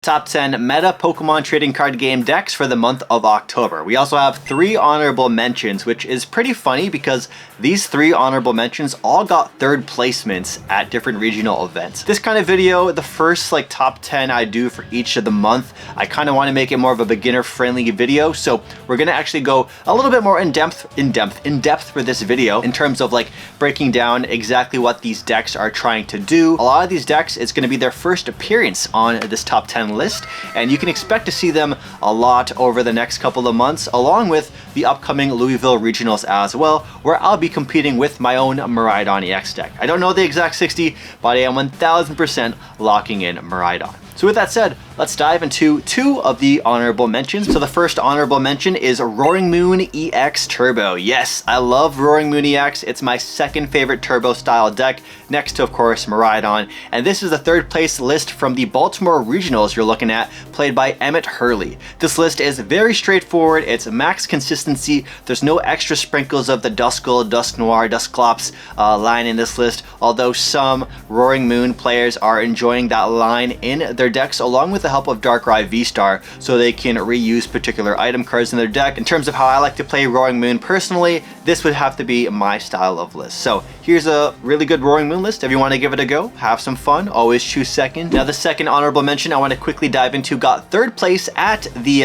Top 10 meta Pokemon trading card game decks for the month of October. We also have 3 honorable mentions, which is pretty funny because these 3 honorable mentions all got third placements at different regional events. This kind of video, the first top 10 I do for each of the month, I kind of want to make it more of a beginner friendly video. So we're going to actually go a little bit more in depth for this video in terms of breaking down exactly what these decks are trying to do. A lot of these decks, it's going to be their first appearance on this top 10 list, and you can expect to see them a lot over the next couple of months, along with the upcoming Louisville regionals as well, where I'll be competing with my own Miraidon EX deck. I don't know the exact 60, but I am 1000% locking in Miraidon. So with that said, let's dive into 2 of the honorable mentions. So the first honorable mention is Roaring Moon EX Turbo. Yes, I love Roaring Moon EX. It's my second favorite Turbo style deck, next to, of course, Miraidon. And this is the 3rd place list from the Baltimore Regionals you're looking at, played by Emmett Hurley. This list is very straightforward. It's max consistency. There's no extra sprinkles of the Duskull, Dusknoir, Dusclops line in this list, although some Roaring Moon players are enjoying that line in their decks, along with the help of Darkrai VSTAR, so they can reuse particular item cards in their deck. In terms of how I like to play Roaring Moon personally, this would have to be my style of list. So here's a really good Roaring Moon list. If you want to give it a go, have some fun, always choose second. Now the second honorable mention I want to quickly dive into got 3rd place at the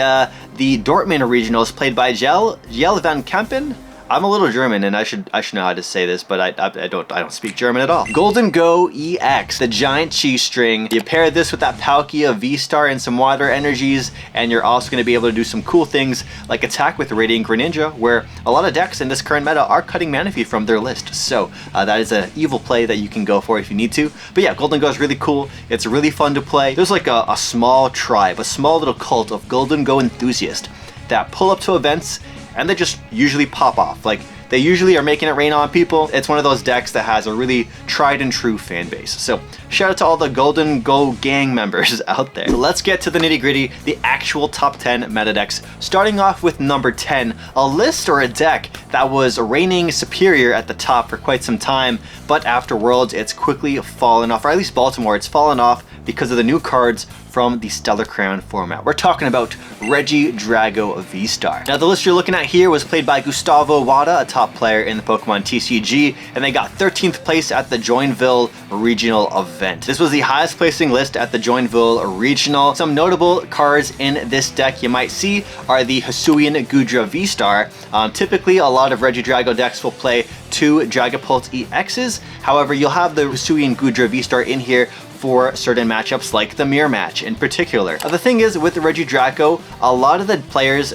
Dortmund regionals, played by Jelle van Kampen. I'm a little German and I should know how to say this, but I don't speak German at all. Golden Go EX, the giant cheese string. You pair this with that Palkia VSTAR and some water energies, and you're also going to be able to do some cool things like attack with Radiant Greninja, where a lot of decks in this current meta are cutting Manaphy from their list. So that is an evil play that you can go for if you need to. But yeah, Golden Go is really cool. It's really fun to play. There's like a small tribe, a small little cult of Golden Go enthusiasts that pull up to events and they just usually pop off. They usually are making it rain on people. It's one of those decks that has a really tried and true fan base. So shout out to all the Golden Go gang members out there. So let's get to the nitty gritty, the actual top 10 meta decks. Starting off with number 10, a list or a deck that was reigning superior at the top for quite some time, but after Worlds, it's quickly fallen off, or at least Baltimore, it's fallen off because of the new cards from the Stellar Crown format. We're talking about Regidrago VSTAR. Now the list you're looking at here was played by Gustavo Wada, a top player in the Pokemon TCG, and they got 13th place at the Joinville regional event. This was the highest placing list at the Joinville regional. Some notable cards in this deck you might see are the Hisuian Gudra VSTAR. Typically a lot of Regidrago decks will play 2 Dragapult EXs. However, you'll have the Hisuian Gudra VSTAR in here for certain matchups like the mirror match in particular. The thing is, with the Regidrago, a lot of the players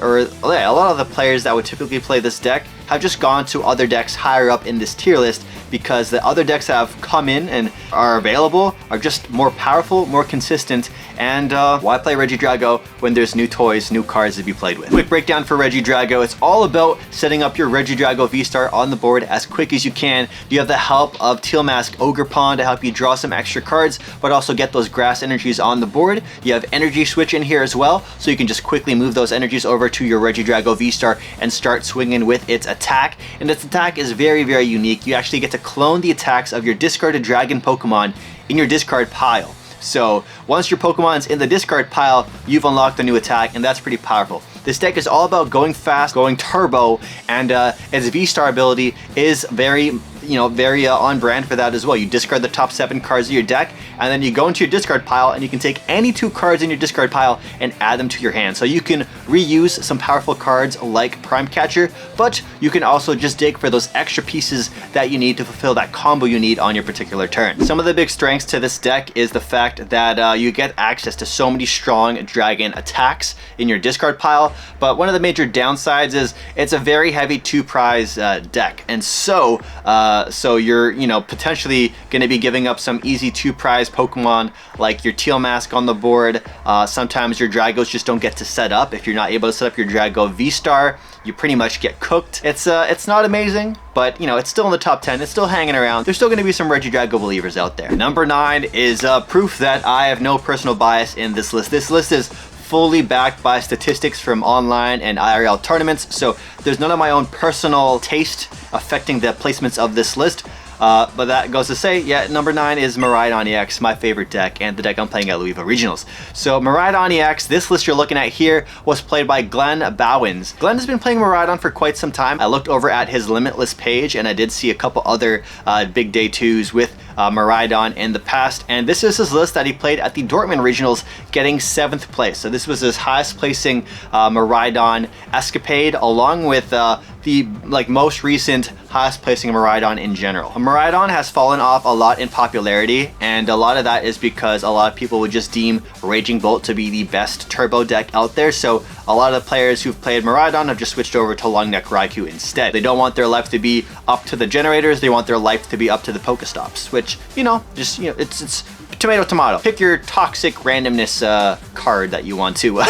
that would typically play this deck have just gone to other decks higher up in this tier list because the other decks that have come in and are available are just more powerful, more consistent, and why play Regidrago when there's new toys, new cards to be played with? Quick breakdown for Regidrago. It's all about setting up your Regidrago VSTAR on the board as quick as you can. You have the help of Teal Mask Ogre Pond to help you draw some extra cards, but also get those grass energies on the board. You have Energy Switch in here as well, so you can just quickly move those energies over to your Regidrago VSTAR and start swinging with its attack. And its attack is very, very unique. You actually get to clone the attacks of your discarded dragon Pokemon in your discard pile. So once your Pokemon's in the discard pile, you've unlocked a new attack, and that's pretty powerful. This deck is all about going fast, going turbo, and its VSTAR ability is very on brand for that as well. You discard the top 7 cards of your deck, and then you go into your discard pile, and you can take any 2 cards in your discard pile and add them to your hand. So you can reuse some powerful cards like Prime Catcher, but you can also just dig for those extra pieces that you need to fulfill that combo you need on your particular turn. Some of the big strengths to this deck is the fact that you get access to so many strong dragon attacks in your discard pile, but one of the major downsides is it's a very heavy 2 prize deck, and so you're potentially going to be giving up some easy 2 prize Pokemon like your Teal Mask on the board. Sometimes your Dragos just don't get to set up. If you're not able to set up your Drago VSTAR, you pretty much get cooked. It's not amazing, but it's still in the top 10. It's still hanging around. There's still going to be some Regidrago believers out there. Number 9 is proof that I have no personal bias in this list. This list is fully backed by statistics from online and IRL tournaments, so there's none of my own personal taste affecting the placements of this list. But that goes to say, yeah, number 9 is Miraidon EX, my favorite deck, and the deck I'm playing at Louisville Regionals. So Miraidon EX, this list you're looking at here was played by Glenn Bowens. Glenn has been playing Miraidon for quite some time. I looked over at his Limitless page, and I did see a couple other big day 2s with Miraidon in the past, and this is his list that he played at the Dortmund Regionals, getting 7th place. So this was his highest placing Miraidon escapade, along with the most recent highest placing Miraidon in general. Miraidon has fallen off a lot in popularity, and a lot of that is because a lot of people would just deem Raging Bolt to be the best turbo deck out there. So a lot of the players who've played Miraidon have just switched over to Long Neck Raikou instead. They don't want their life to be up to the generators, they want their life to be up to the Pokestops, which, it's tomato tomato. Pick your toxic randomness card that you want to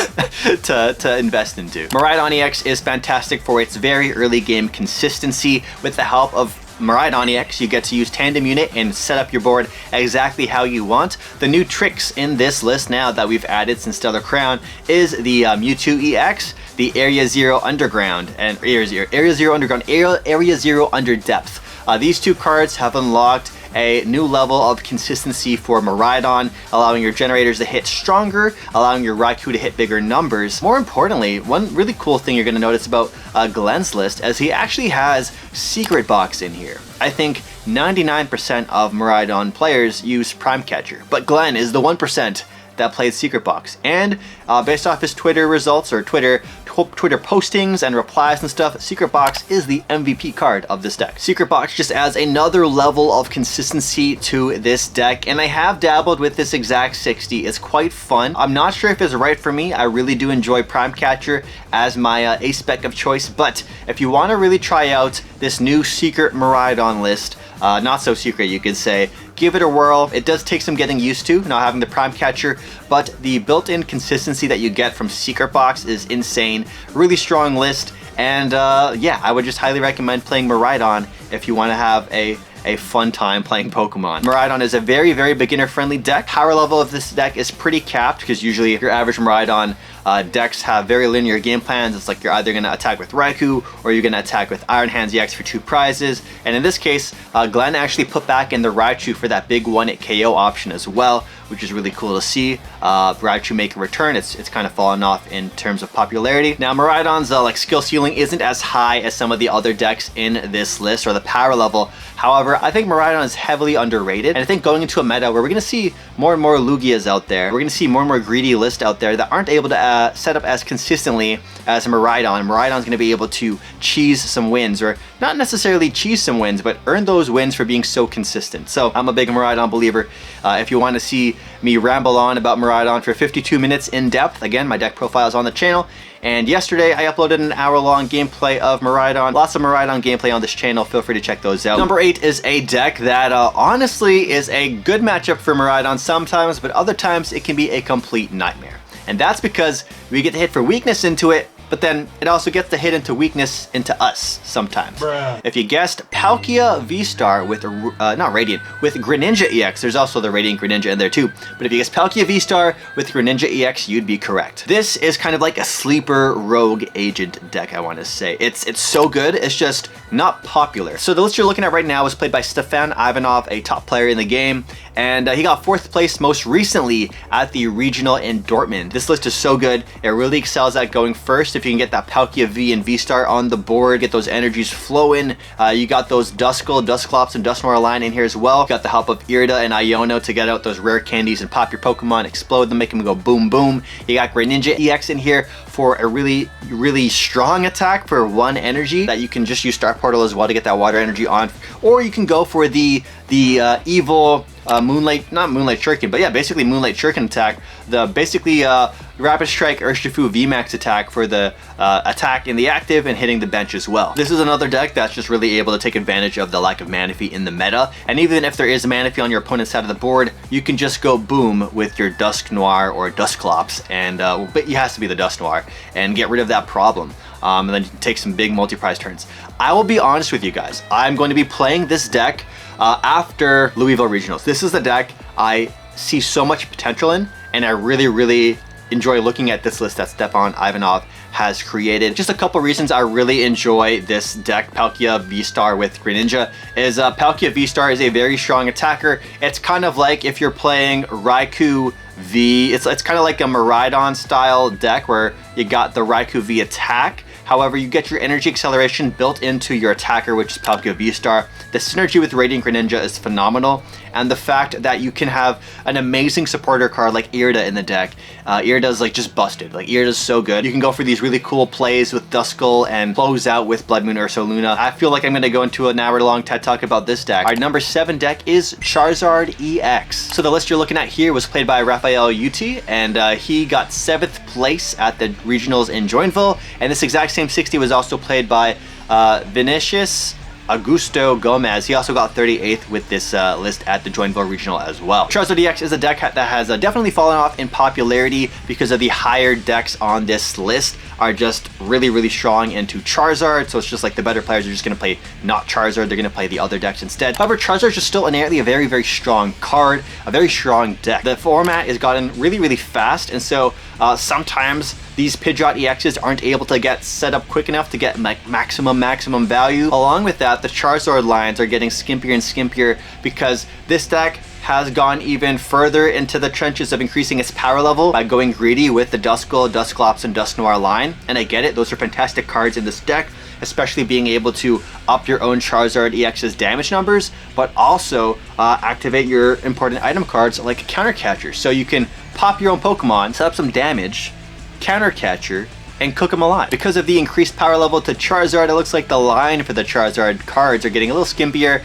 to invest into. Miraidon EX is fantastic for its very early game consistency. With the help of Miraidon EX, you get to use Tandem Unit and set up your board exactly how you want. The new tricks in this list now that we've added since Stellar Crown is the Mewtwo EX, the Area Zero Underground, and Area Zero Underground, Area Zero Under Depth. These two cards have unlocked a new level of consistency for Miraidon, allowing your generators to hit stronger, allowing your Raikou to hit bigger numbers. More importantly, one really cool thing you're going to notice about Glenn's list is he actually has Secret Box in here. I think 99% of Miraidon players use Prime Catcher, but Glenn is the 1% that played Secret Box. And based off his Twitter results, or Twitter postings and replies and stuff, Secret Box is the MVP card of this deck. Secret Box just adds another level of consistency to this deck, and I have dabbled with this exact 60. It's quite fun. I'm not sure if it's right for me. I really do enjoy Prime Catcher as my ace spec of choice, but if you want to really try out this new secret Miraidon list, not so secret you could say, give it a whirl. It does take some getting used to, not having the Prime Catcher, but the built-in consistency that you get from Secret Box is insane. Really strong list, and yeah, I would just highly recommend playing Miraidon if you want to have a fun time playing Pokemon. Miraidon is a very, very beginner-friendly deck. Power level of this deck is pretty capped, because usually your average Miraidon decks have very linear game plans. It's like you're either going to attack with Raikou or you're going to attack with Iron Hands EX for 2 prizes. And in this case, Glenn actually put back in the Raichu for that big 1-hit KO option as well, which is really cool to see. Raichu make a return. It's kind of fallen off in terms of popularity. Now Miraidon's skill ceiling isn't as high as some of the other decks in this list, or the power level. However, I think Miraidon is heavily underrated, and I think going into a meta where we're going to see more and more Lugias out there, we're going to see more and more greedy lists out there that aren't able to set up as consistently as Miraidon. Miraidon's going to be able to cheese some wins, or not necessarily cheese some wins, but earn those wins for being so consistent. So I'm a big Miraidon believer. If you want to see me ramble on about Miraidon for 52 minutes in depth, again, my deck profile is on the channel. And yesterday I uploaded an hour-long gameplay of Miraidon. Lots of Miraidon gameplay on this channel. Feel free to check those out. Number 8 is a deck that honestly is a good matchup for Miraidon sometimes, but other times it can be a complete nightmare. And that's because we get to hit for weakness into it, but then it also gets to hit into weakness into us sometimes. Bruh. If you guessed Palkia VSTAR with, not Radiant, with Greninja EX, there's also the Radiant Greninja in there too, but if you guessed Palkia VSTAR with Greninja EX, you'd be correct. This is kind of like a sleeper rogue agent deck, I want to say. It's so good, it's just not popular. So the list you're looking at right now was played by Stefan Ivanov, a top player in the game, and he got 4th place most recently at the regional in Dortmund. This list is so good, it really excels at going first. If you can get that Palkia V and VSTAR on the board, get those energies flowing. You got those Duskull, Dusclops, and Dusknoir line in here as well. You got the help of Irida and Iono to get out those rare candies and pop your Pokemon, explode them, make them go boom boom. You got Greninja EX in here for a really, really strong attack for 1 energy that you can just use Star Portal as well to get that water energy on. Or you can go for the evil Moonlight, not Moonlight Shuriken, but yeah, basically Moonlight Shuriken attack. The basically Rapid Strike Urshifu VMAX attack for the attack in the active and hitting the bench as well. This is another deck that's just really able to take advantage of the lack of Manaphy in the meta, and even if there is a Manaphy on your opponent's side of the board, you can just go boom with your Dusknoir or Dusclops, and but it has to be the Dusknoir, and get rid of that problem. And then take some big multi-prize turns. I will be honest with you guys, I'm going to be playing this deck after Louisville Regionals. This is the deck I see so much potential in, and I really, really enjoy looking at this list that Stepan Ivanov has created. Just a couple reasons I really enjoy this deck, Palkia VSTAR with Greninja, is Palkia VSTAR is a very strong attacker. It's kind of like if you're playing Raikou V, it's kind of like a Miraidon style deck where you got the Raikou V attack. However, you get your energy acceleration built into your attacker, which is Palkia VSTAR. The synergy with Radiant Greninja is phenomenal, and the fact that you can have an amazing supporter card like Irida in the deck. Irida's like just busted. Like Irida's so good. You can go for these really cool plays with Duskull and close out with Blood Moon Ursaluna. I feel like I'm going to go into an hour-long TED Talk about this deck. Our number 7 deck is Charizard EX. So the list you're looking at here was played by Raphael Uti, and he got 7th place at the regionals in Joinville, and this exact same 60 was also played by Vinicius Augusto Gomez. He also got 38th with this list at the Joinville Regional as well. Charizard EX is a deck that has definitely fallen off in popularity because of the higher decks on this list are just really strong into Charizard. So it's just like the better players are just going to play not Charizard. They're going to play the other decks instead. However, Charizard is just still inherently a very strong card, a very strong deck. The format has gotten really fast, and so sometimes these Pidgeot EXs aren't able to get set up quick enough to get maximum value. Along with that, the Charizard lines are getting skimpier and skimpier because this deck has gone even further into the trenches of increasing its power level by going greedy with the Duskull, Dusclops, and Dusknoir line. And I get it, those are fantastic cards in this deck, especially being able to up your own Charizard EX's damage numbers, but also activate your important item cards like Counter Catcher. So you can pop your own Pokemon, set up some damage, Counter Catcher, and cook them alive. Because of the increased power level to Charizard, it looks like the line for the Charizard cards are getting a little skimpier.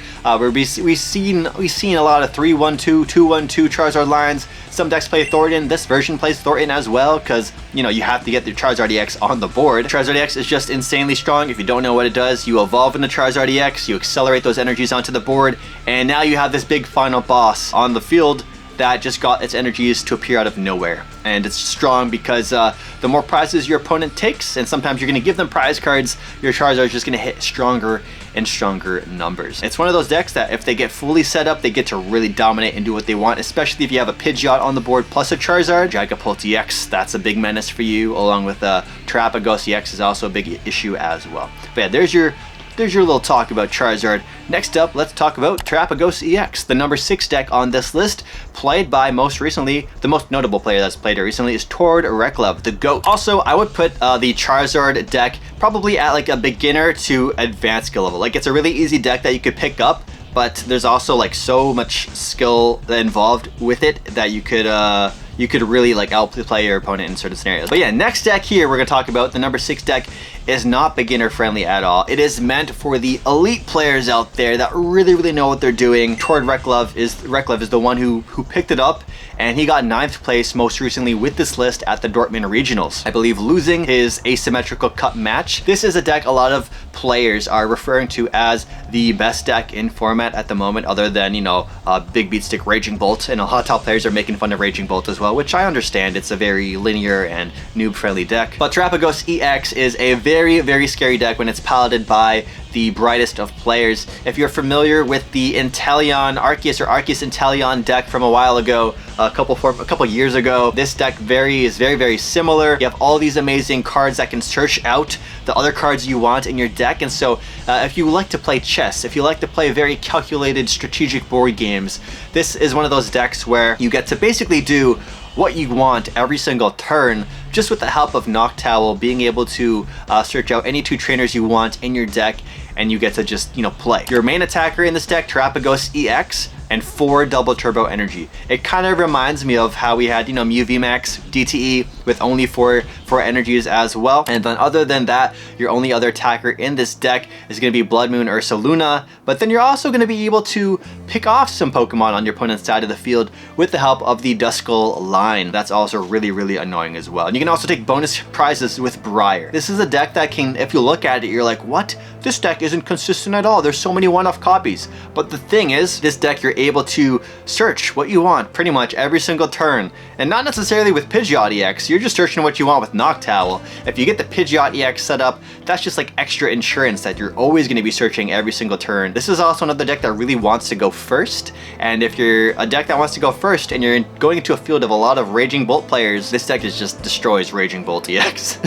We've seen a lot of 3-1-2, 2-1-2 Charizard lines. Some decks play Thornton. This version plays Thornton as well because, you know, you have to get the Charizard EX on the board. Charizard EX is just insanely strong. If you don't know what it does, you evolve into Charizard EX, you accelerate those energies onto the board, and now you have this big final boss on the field that just got its energies to appear out of nowhere. And it's strong because the more prizes your opponent takes, and sometimes you're going to give them prize cards, your Charizard is just going to hit stronger and stronger numbers. It's one of those decks that if they get fully set up, they get to really dominate and do what they want, especially if you have a Pidgeot on the board plus a Charizard. Dragapult EX, that's a big menace for you, along with Terapagos EX is also a big issue as well. But yeah, there's your little talk about Charizard. Next up, let's talk about Terapagos EX, the number 6 deck on this list, played by most recently, the most notable player that's played it recently is Tord Reklov, the GOAT. Also, I would put the Charizard deck probably at like a beginner to advanced skill level. Like, it's a really easy deck that you could pick up, but there's also like so much skill involved with it that you could really like outplay your opponent in certain scenarios. But yeah, next deck here we're gonna talk about, the number 6 deck, is not beginner friendly at all. It is meant for the elite players out there that really know what they're doing. Tord Reklov is the one who picked it up, and he got 9th place most recently with this list at the Dortmund Regionals, I believe, losing his asymmetrical cup match. This is a deck a lot of players are referring to as the best deck in format at the moment, other than, you know, Big Beat Stick Raging Bolt, and a lot of top players are making fun of Raging Bolt as well, which I understand. It's a very linear and noob friendly deck. But Terapagos EX is a very scary deck when it's piloted by the brightest of players. If you're familiar with the Inteleon Arceus or Arceus Inteleon deck from a while ago, a couple years ago, this deck is very similar. You have all these amazing cards that can search out the other cards you want in your deck, and so if you like to play chess, if you like to play very calculated strategic board games, this is one of those decks where you get to basically do what you want every single turn, just with the help of Noctowl being able to search out any 2 trainers you want in your deck, and you get to just, you know, play. Your main attacker in this deck, Terapagos EX, and 4 double turbo energy. It kind of reminds me of how we had, you know, Mew VMAX DTE with only 4 energies as well. And then other than that, your only other attacker in this deck is going to be Blood Moon Ursaluna, but then you're also going to be able to pick off some Pokemon on your opponent's side of the field with the help of the Duskull line. That's also really annoying as well. And you can also take bonus prizes with Briar. This is a deck that can, if you look at it, you're like, what? This deck isn't consistent at all. There's so many one-off copies. But the thing is, this deck, you're able to search what you want pretty much every single turn. And not necessarily with Pidgeot EX. you're just searching what you want with Noctowl. If you get the Pidgeot EX set up, that's just like extra insurance that you're always going to be searching every single turn. This is also another deck that really wants to go first, and if you're a deck that wants to go first and you're going into a field of a lot of Raging Bolt players, this deck just destroys Raging Bolt EX.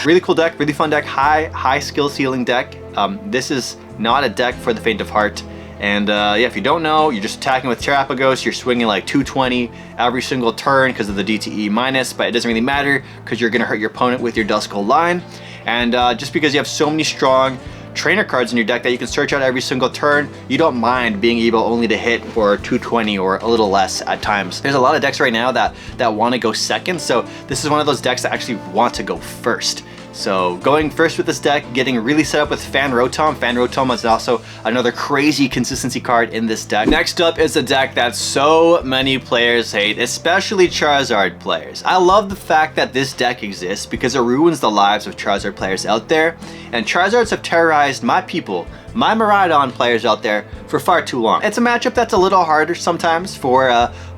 Really cool deck, really fun deck, high skill ceiling deck. This is not a deck for the faint of heart. And yeah, if you don't know, you're just attacking with Terapagos, you're swinging like 220 every single turn because of the DTE minus, but it doesn't really matter because you're going to hurt your opponent with your Duskull line. And just because you have so many strong trainer cards in your deck that you can search out every single turn, you don't mind being able only to hit for 220 or a little less at times. There's a lot of decks right now that want to go second, so this is one of those decks that actually want to go first. So going first with this deck, getting really set up with Fan Rotom. Fan Rotom is also another crazy consistency card in this deck. Next up is a deck that so many players hate, especially Charizard players. I love the fact that this deck exists because it ruins the lives of Charizard players out there. And Charizards have terrorized my people, my Miraidon players out there for far too long. It's a matchup that's a little harder sometimes for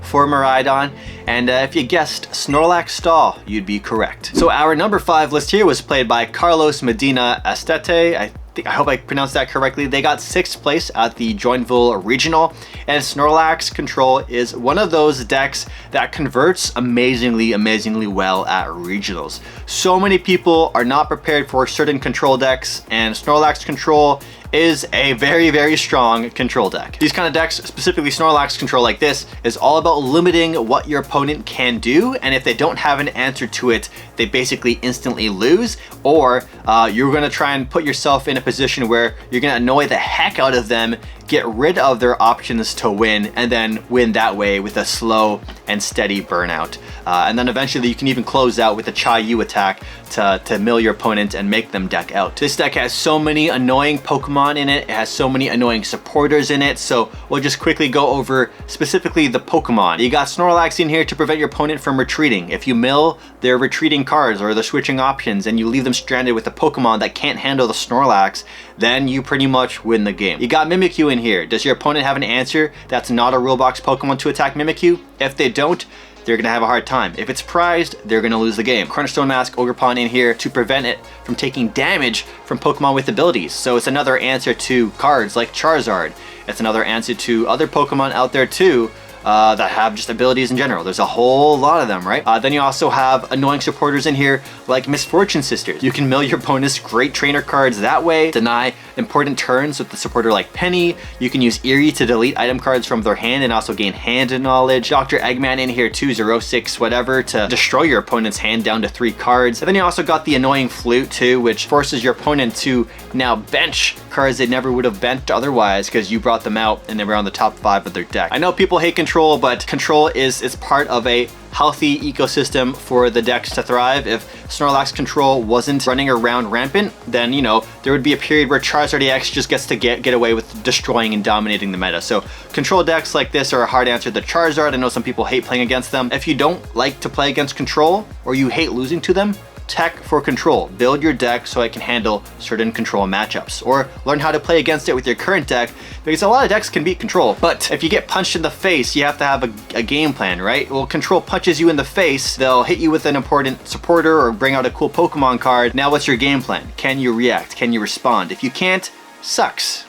Miraidon, and if you guessed Snorlax Stall, you'd be correct. So our number 5 list here was played by Carlos Medina Estete. I hope I pronounced that correctly. They got 6th place at the Joinville Regional, and Snorlax Control is one of those decks that converts amazingly well at regionals. So many people are not prepared for certain control decks, and Snorlax Control is a very strong control deck. These kind of decks, specifically Snorlax Control like this, is all about limiting what your opponent can do, and if they don't have an answer to it, they basically instantly lose, or you're gonna try and put yourself in a position where you're gonna annoy the heck out of them, get rid of their options to win, and then win that way with a slow and steady burnout. And then eventually you can even close out with a Chi-Yu attack to mill your opponent and make them deck out. This deck has so many annoying Pokemon in it. It has so many annoying supporters in it. So we'll just quickly go over specifically the Pokemon. You got Snorlax in here to prevent your opponent from retreating. If you mill their retreating cards or the switching options and you leave them stranded with a Pokemon that can't handle the Snorlax, then you pretty much win the game. You got Mimikyu in here. Does your opponent have an answer that's not a rule box Pokemon to attack Mimikyu? If they don't, they're gonna have a hard time. If it's prized, they're gonna lose the game. Crunchstone Mask Ogerpon in here to prevent it from taking damage from Pokemon with abilities. So it's another answer to cards like Charizard. It's another answer to other Pokemon out there too that have just abilities in general. There's a whole lot of them, right? Then you also have annoying supporters in here like Misfortune Sisters. You can mill your opponent's great trainer cards that way, deny important turns with the supporter like Penny. You can use Eerie to delete item cards from their hand and also gain hand knowledge. Dr. Eggman in here too, 06 whatever, to destroy your opponent's hand down to 3 cards. And then you also got the annoying Flute too, which forces your opponent to now bench cards they never would have benched otherwise because you brought them out and they were on the top 5 of their deck. I know people hate Control, but Control is part of a healthy ecosystem for the decks to thrive. If Snorlax Control wasn't running around rampant, then you know there would be a period where Charizard EX just gets to get away with destroying and dominating the meta. So control decks like this are a hard answer to Charizard. I know some people hate playing against them. If you don't like to play against Control or you hate losing to them, tech for Control. Build your deck so it can handle certain Control matchups, or learn how to play against it with your current deck, because a lot of decks can beat Control. But if you get punched in the face, you have to have a game plan, right? Well, Control punches you in the face, they'll hit you with an important supporter or bring out a cool Pokemon card. Now what's your game plan? Can you react? Can you respond? If you can't, sucks.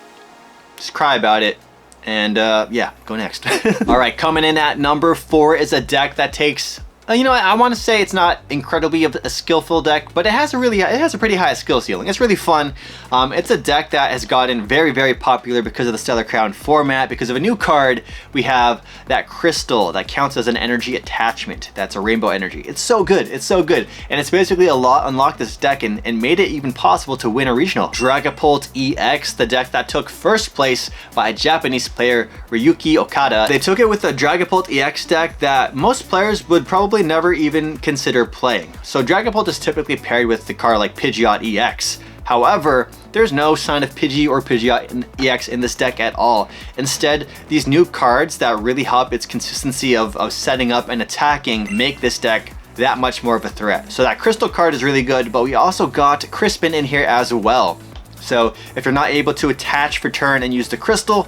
Just cry about it. And yeah, go next. All right, coming in at number 4 is a deck that takes, you know, I want to say it's not incredibly a skillful deck, but it has a pretty high skill ceiling. It's really fun. It's a deck that has gotten very popular because of the Stellar Crown format. Because of a new card, we have that crystal that counts as an energy attachment. That's a rainbow energy. It's so good. It's so good. And it's basically unlocked this deck and made it even possible to win a regional. Dragapult EX, the deck that took 1st place by a Japanese player, Ryuki Okada. They took it with a Dragapult EX deck that most players would probably never even consider playing. So Dragapult is typically paired with the card like Pidgeot EX. However, there's no sign of Pidgey or Pidgeot EX in this deck at all. Instead, these new cards that really help its consistency of setting up and attacking make this deck that much more of a threat. So that crystal card is really good, but we also got Crispin in here as well. So if you're not able to attach for turn and use the crystal,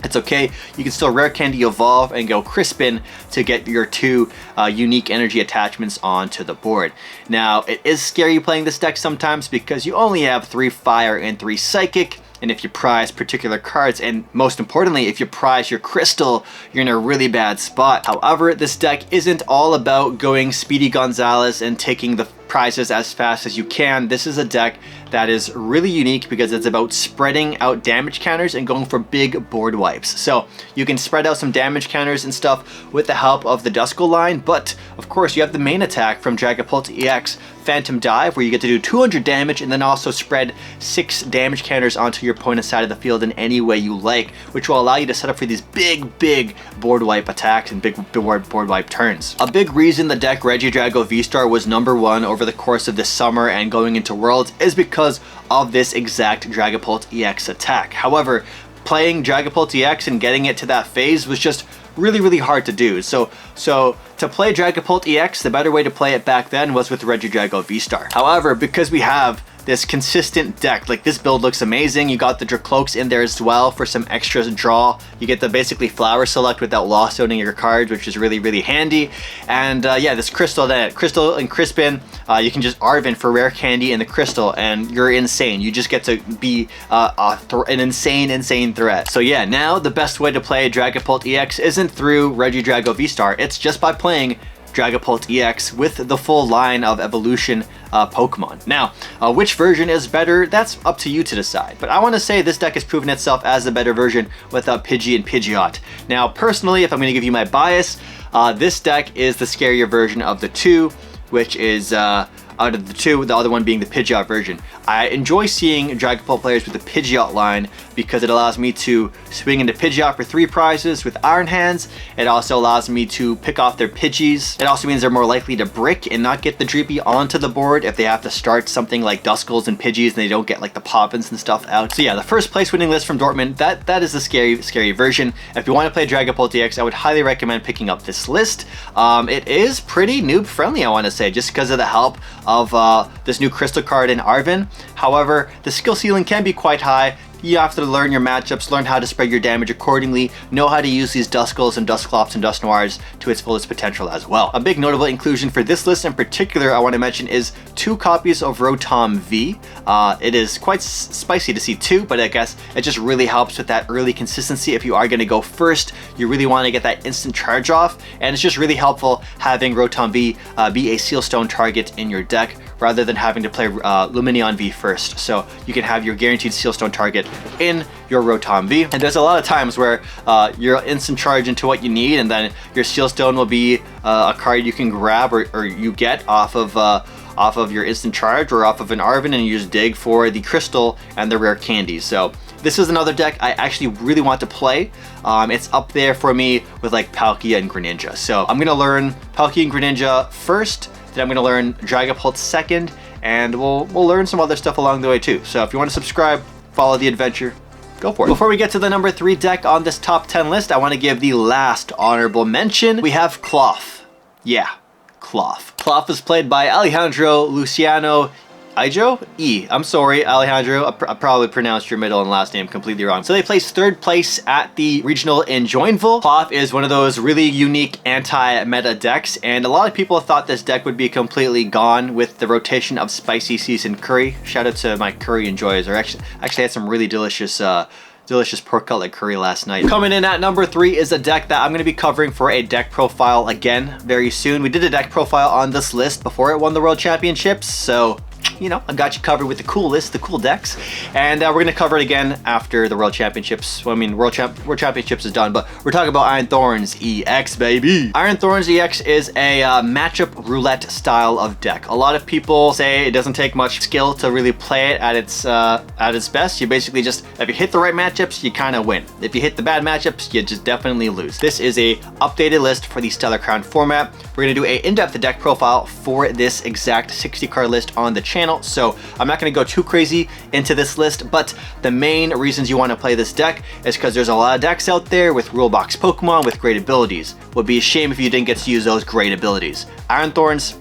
It's okay, you can still Rare Candy Evolve and go Crispin to get your 2 unique energy attachments onto the board. Now, it is scary playing this deck sometimes because you only have 3 Fire and 3 Psychic, and if you prize particular cards, and most importantly, if you prize your Crystal, you're in a really bad spot. However, this deck isn't all about going Speedy Gonzalez and taking the prizes as fast as you can. This is a deck that is really unique because it's about spreading out damage counters and going for big board wipes. So you can spread out some damage counters and stuff with the help of the Duskull line, but of course you have the main attack from Dragapult EX, Phantom Dive, where you get to do 200 damage and then also spread 6 damage counters onto your opponent's side of the field in any way you like, which will allow you to set up for these big board wipe attacks and big board wipe turns. A big reason the deck Regidrago VSTAR was #1 over the course of this summer and going into Worlds is because of this exact Dragapult EX attack. However, playing Dragapult EX and getting it to that phase was just really hard to do. So to play Dragapult EX, the better way to play it back then was with Regidrago VSTAR. However, because we have this consistent deck, like this build looks amazing. You got the Dracloaks in there as well for some extra draw. You get the basically flower select without lost owning your cards, which is really handy. And yeah, this Crystal and Crispin, you can just Arven for Rare Candy and the Crystal, and you're insane. You just get to be an insane threat. So yeah, now the best way to play Dragapult EX isn't through Regidrago VSTAR. It's just by playing Dragapult EX with the full line of evolution Pokemon. Now, which version is better? That's up to you to decide. But I want to say this deck has proven itself as the better version without Pidgey and Pidgeot. Now, personally, if I'm going to give you my bias, this deck is the scarier version of the 2, which is out of the 2, the other one being the Pidgeot version. I enjoy seeing Dragapult players with the Pidgeot line because it allows me to swing into Pidgeot for 3 prizes with Iron Hands. It also allows me to pick off their Pidgeys. It also means they're more likely to brick and not get the Dreepy onto the board if they have to start something like Duskulls and Pidgeys and they don't get like the Poppins and stuff out. So yeah, the first place winning list from Dortmund, that is the scary version. If you want to play Dragapult EX, I would highly recommend picking up this list. It is pretty noob friendly, I want to say, just because of the help of this new Crystal card in Arven. However, the skill ceiling can be quite high. You have to learn your matchups, learn how to spread your damage accordingly, know how to use these Duskulls and Dusclops and Dusknoirs to its fullest potential as well. A big notable inclusion for this list in particular I want to mention is 2 copies of Rotom V. It is quite spicy to see 2, but I guess it just really helps with that early consistency. If you are going to go first, you really want to get that instant charge off, and it's just really helpful having Rotom V be a Sealstone target in your deck rather than having to play Lumineon V first. So you can have your guaranteed Sealstone target in your Rotom V. And there's a lot of times where you'll instant charge into what you need, and then your Sealstone will be a card you can grab or you get off of your instant charge or off of an Arven, and you just dig for the Crystal and the Rare Candy. So this is another deck I actually really want to play. It's up there for me with like Palkia and Greninja. So I'm gonna learn Palkia and Greninja first, then I'm gonna learn Dragapult second, and we'll learn some other stuff along the way too. So if you want to subscribe, follow the adventure, go for it. Before we get to the number 3 deck on this top 10 list, I want to give the last honorable mention. We have Klawf. Yeah, Klawf. Klawf is played by Alejandro Luciano I'm sorry, Alejandro. I probably pronounced your middle and last name completely wrong. So they placed 3rd place at the regional in Joinville. Klawf is one of those really unique anti-meta decks, and a lot of people thought this deck would be completely gone with the rotation of spicy seasoned curry. Shout out to my curry enjoyers. I actually had some really delicious pork cutlet curry last night. Coming in at number 3 is a deck that I'm going to be covering for a deck profile again very soon. We did a deck profile on this list before it won the World Championships, so you know, I got you covered with the cool list, the cool decks, and we're going to cover it again after the World Championships. Well, I mean, World Championships is done, but we're talking about Iron Thorns EX, baby. Iron Thorns EX is a matchup roulette style of deck. A lot of people say it doesn't take much skill to really play it at its best. You basically just, if you hit the right matchups, you kind of win. If you hit the bad matchups, you just definitely lose. This is a updated list for the Stellar Crown format. We're going to do a in-depth deck profile for this exact 60 card list on the channel. So I'm not going to go too crazy into this list, but the main reasons you want to play this deck is because there's a lot of decks out there with rule box Pokemon with great abilities. Would be a shame if you didn't get to use those great abilities. Iron Thorns,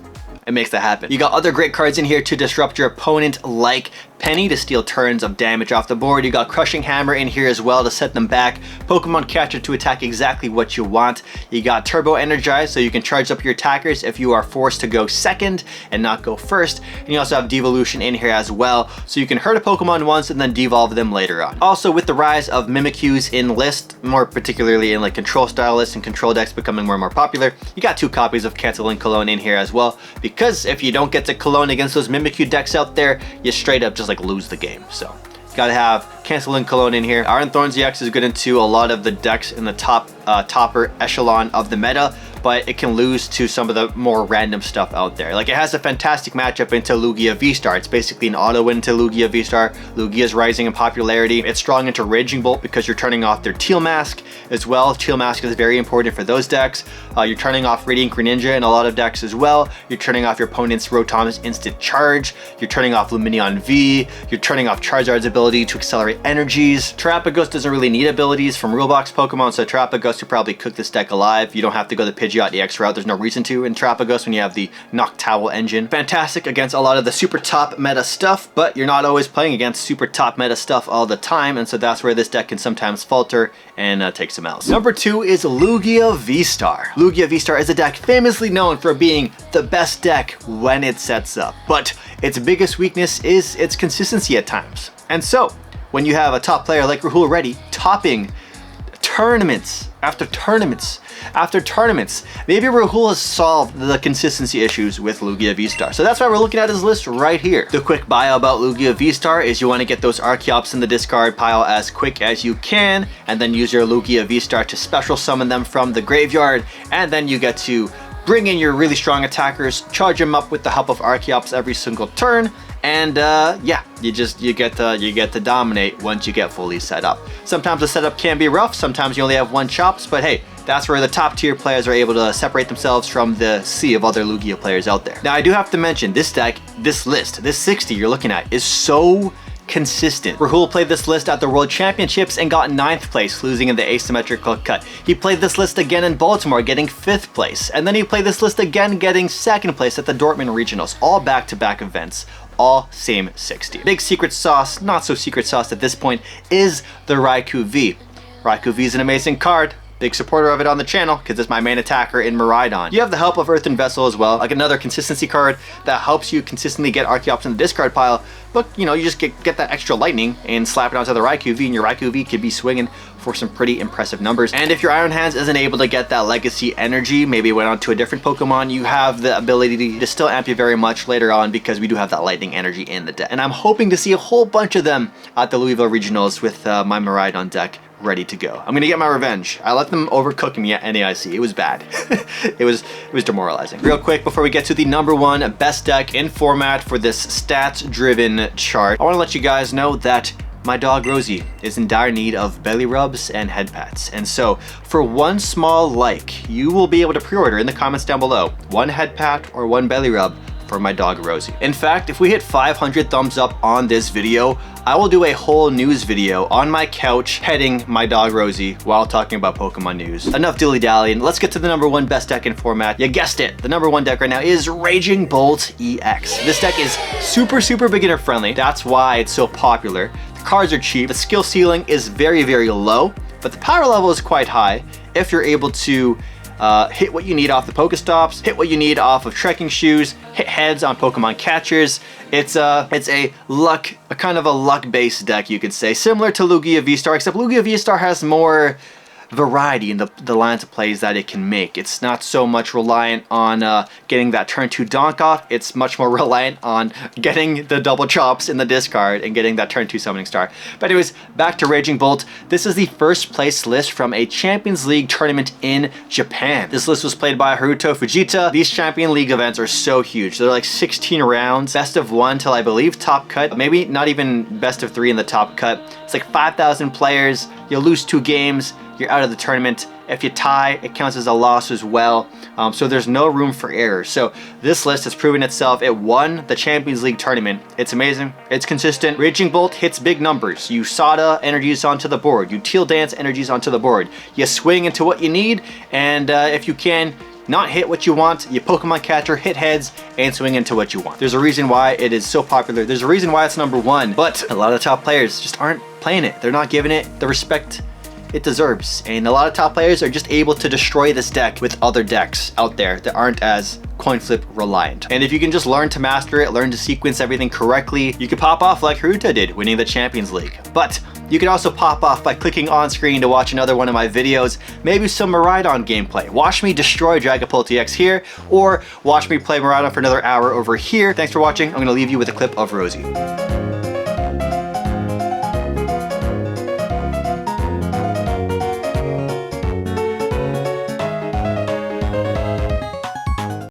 it makes that happen. You got other great cards in here to disrupt your opponent, like Penny to steal turns of damage off the board. You got Crushing Hammer in here as well to set them back. Pokemon Catcher to attack exactly what you want. You got Turbo Energize, so you can charge up your attackers if you are forced to go second and not go first. And you also have Devolution in here as well, so you can hurt a Pokemon once and then devolve them later on. Also, with the rise of Mimikyus in list, more particularly in like control style lists and control decks becoming more and more popular, you got 2 copies of Canceling Cologne in here as well, because if you don't get to Cologne against those Mimikyu decks out there, you straight up just like lose the game. So gotta have Canceling Cologne in here. Iron Thorns EX is good into a lot of the decks in the topper echelon of the meta, but it can lose to some of the more random stuff out there. Like, it has a fantastic matchup into Lugia VSTAR. It's basically an auto win to Lugia VSTAR. Lugia's rising in popularity. It's strong into Raging Bolt because you're turning off their Teal Mask as well. Teal Mask is very important for those decks. You're turning off Radiant Greninja in a lot of decks as well. You're turning off your opponent's Rotom's instant charge. You're turning off Lumineon V. You're turning off Charizard's ability to accelerate energies. Terapagos doesn't really need abilities from Rulebox Pokemon, so Terapagos could probably cook this deck alive. You don't have to go the Pidgeot EX route. There's no reason to in Terapagos when you have the Noctowl engine. Fantastic against a lot of the super top meta stuff, but you're not always playing against super top meta stuff all the time, and so that's where this deck can sometimes falter and take some L's. Number 2 is Lugia VSTAR. Lugia VSTAR is a deck famously known for being the best deck when it sets up, but its biggest weakness is its consistency at times. And so, when you have a top player like Rahul Reddy topping tournaments after tournaments after tournaments, maybe Rahul has solved the consistency issues with Lugia VSTAR. So that's why we're looking at his list right here. The quick bio about Lugia VSTAR is you want to get those Archeops in the discard pile as quick as you can, and then use your Lugia VSTAR to special summon them from the graveyard, and then you get to bring in your really strong attackers, charge them up with the help of Archeops every single turn, and yeah, you get to dominate once you get fully set up. Sometimes the setup can be rough, sometimes you only have 1 chops, but hey, that's where the top tier players are able to separate themselves from the sea of other Lugia players out there. Now, I do have to mention, this deck, this list, this 60 you're looking at is so consistent. Rahul played this list at the World Championships and got 9th place, losing in the asymmetrical cut. He played this list again in Baltimore, getting 5th place. And then he played this list again, getting 2nd place at the Dortmund Regionals. All back-to-back events. All same 60. Big secret sauce, not so secret sauce at this point, is the Raikou V. Raikou V is an amazing card. Big supporter of it on the channel because it's my main attacker in Miraidon. You have the help of Earthen Vessel as well, like another consistency card that helps you consistently get Archeops in the discard pile. But you know, you just get that extra lightning and slap it onto the Raikou V, and your Raikou V could be swinging for some pretty impressive numbers. And if your Iron Hands isn't able to get that legacy energy, maybe it went on to a different Pokemon, you have the ability to still amp you very much later on because we do have that lightning energy in the deck. And I'm hoping to see a whole bunch of them at the Louisville Regionals with my Miraidon deck ready to go. I'm gonna get my revenge. I let them overcook me at NAIC. It was bad. it was demoralizing. Real quick before we get to the number 1 best deck in format for this stats driven chart, I want to let you guys know that my dog Rosie is in dire need of belly rubs and head pats. And so for 1 small like, you will be able to pre-order in the comments down below 1 head pat or 1 belly rub for my dog Rosie. In fact, if we hit 500 thumbs up on this video, I will do a whole news video on my couch petting my dog Rosie while talking about Pokemon news. Enough dilly-dallying, let's get to the number 1 best deck in format. You guessed it, the number 1 deck right now is Raging Bolt EX. This deck is super beginner friendly. That's why it's so popular. The cards are cheap, the skill ceiling is very low, but the power level is quite high if you're able to hit what you need off the Pokestops, hit what you need off of trekking shoes, hit heads on Pokemon catchers. It's a kind of a luck-based deck, you could say, similar to Lugia VSTAR, except Lugia VSTAR has more variety in the lines of plays that it can make. It's not so much reliant on getting that turn 2 donk off. It's much more reliant on getting the double chops in the discard and getting that turn 2 summoning star. But anyways, back to Raging Bolt. This is the first place list from a Champions League tournament in Japan. This list was played by Haruto Fujita. These Champion League events are so huge. They're like 16 rounds, best of 1 till I believe top cut, maybe not even best of 3 in the top cut. It's like 5,000 players. You'll lose 2 games. You're out of the tournament. If you tie, it counts as a loss as well. So there's no room for error. So this list has proven itself. It won the Champions League tournament. It's amazing. It's consistent. Raging Bolt hits big numbers. You Sada energies onto the board. You Teal Dance energies onto the board. You swing into what you need, and if you can, not hit what you want, you Pokemon catcher, hit heads, and swing into what you want. There's a reason why it is so popular. There's a reason why it's #1, but a lot of the top players just aren't playing it. They're not giving it the respect it deserves. And a lot of top players are just able to destroy this deck with other decks out there that aren't as coin flip reliant. And if you can just learn to master it, learn to sequence everything correctly, you can pop off like Haruta did, winning the Champions League. But you can also pop off by clicking on screen to watch another one of my videos, maybe some Miraidon gameplay. Watch me destroy Dragapult EX here, or watch me play Miraidon for another hour over here. Thanks for watching. I'm gonna leave you with a clip of Rosie.